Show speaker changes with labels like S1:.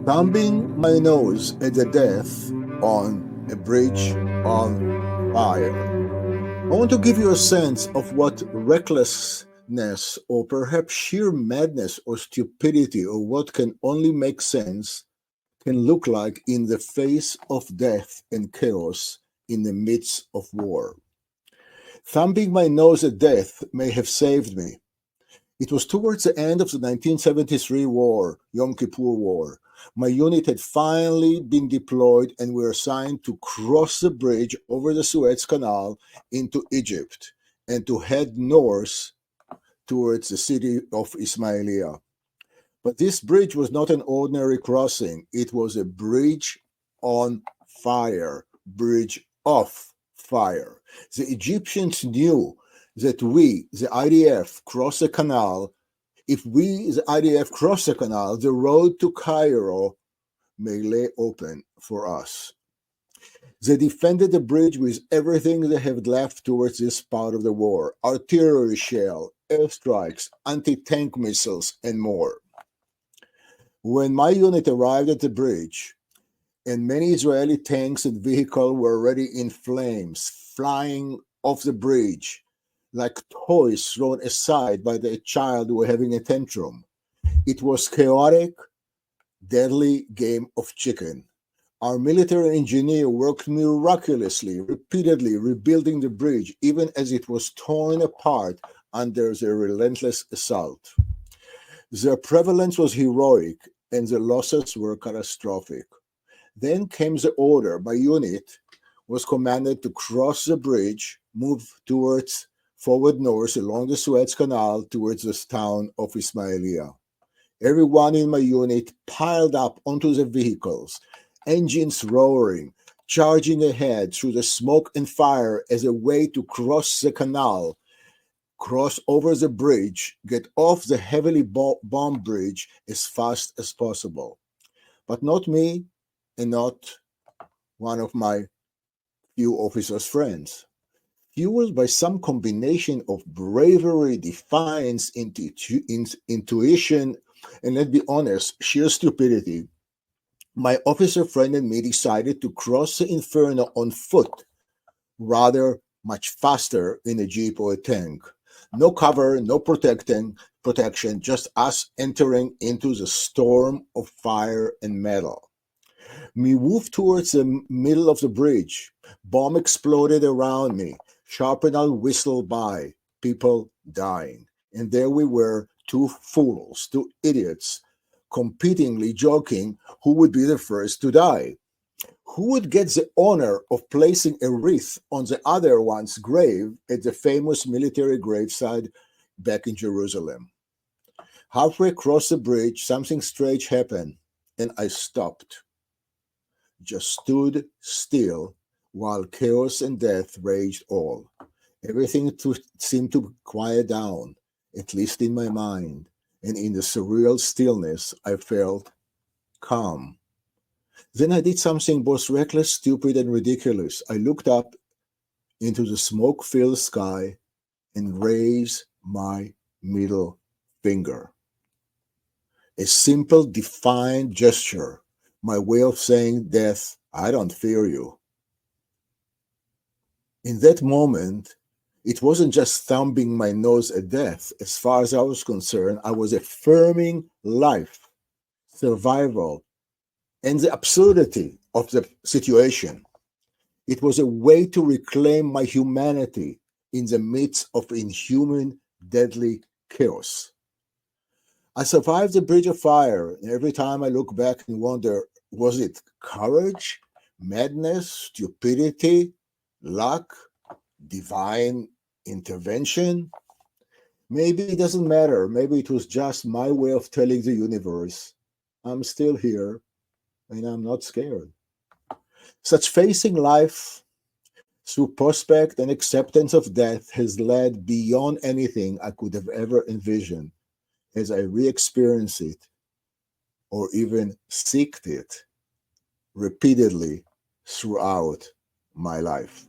S1: Thumbing my nose at the death on a bridge on fire. I want to give you a sense of what recklessness, or perhaps sheer madness or stupidity, or what can only make sense, can look like in the face of death and chaos in the midst of war. Thumbing my nose at death may have saved me. It was towards the end of the 1973 war, Yom Kippur War. My unit had finally been deployed and we were assigned to cross the bridge over the Suez Canal into Egypt and to head north towards the city of Ismailia. But this bridge was not an ordinary crossing. It was a bridge on fire, bridge of fire. The Egyptians knew that we, the IDF, cross the canal. If we, the IDF, cross the canal, the road to Cairo may lay open for us. They defended the bridge with everything they had left towards this part of the war: artillery shell, airstrikes, anti-tank missiles, and more. When my unit arrived at the bridge, and many Israeli tanks and vehicles were already in flames, flying off the bridge like toys thrown aside by the child who were having a tantrum. It was chaotic, deadly game of chicken. Our military engineer worked miraculously, repeatedly rebuilding the bridge, even as it was torn apart under the relentless assault. Their prevalence was heroic, and the losses were catastrophic. Then came the order. My unit was commanded to cross the bridge, move towards forward north along the Suez Canal towards the town of Ismailia. Everyone in my unit piled up onto the vehicles, engines roaring, charging ahead through the smoke and fire as a way to cross the canal, cross over the bridge, get off the heavily bombed bridge as fast as possible. But not me, and not one of my few officers' friends. Fueled by some combination of bravery, defiance, intuition, and let's be honest, sheer stupidity, my officer friend and me decided to cross the inferno on foot, rather much faster in a jeep or a tank. No cover, no protection, just us entering into the storm of fire and metal. We moved towards the middle of the bridge. Bomb exploded around me. Sharpenal whistled by. People dying. And there we were, two fools, two idiots, competingly joking who would be the first to die. Who would get the honor of placing a wreath on the other one's grave at the famous military graveside back in Jerusalem? Halfway across the bridge, something strange happened, and I stopped. Just stood still while chaos and death raged all. Everything seemed to quiet down, at least in my mind, and in the surreal stillness I felt calm. Then I did something both reckless, stupid, and ridiculous. I looked up into the smoke-filled sky and raised my middle finger. A simple, defiant gesture, my way of saying, death, I don't fear you. In that moment, it wasn't just thumbing my nose at death. As far as I was concerned, I was affirming life, survival, and the absurdity of the situation. It was a way to reclaim my humanity in the midst of inhuman, deadly chaos. I survived the bridge of fire, and every time I look back and wonder, was it courage, madness, stupidity, luck, divine intervention? Maybe it doesn't matter. Maybe it was just my way of telling the universe, I'm still here, and I'm not scared. Such facing life through prospect and acceptance of death has led beyond anything I could have ever envisioned as I re-experience it or even seeked it repeatedly throughout my life.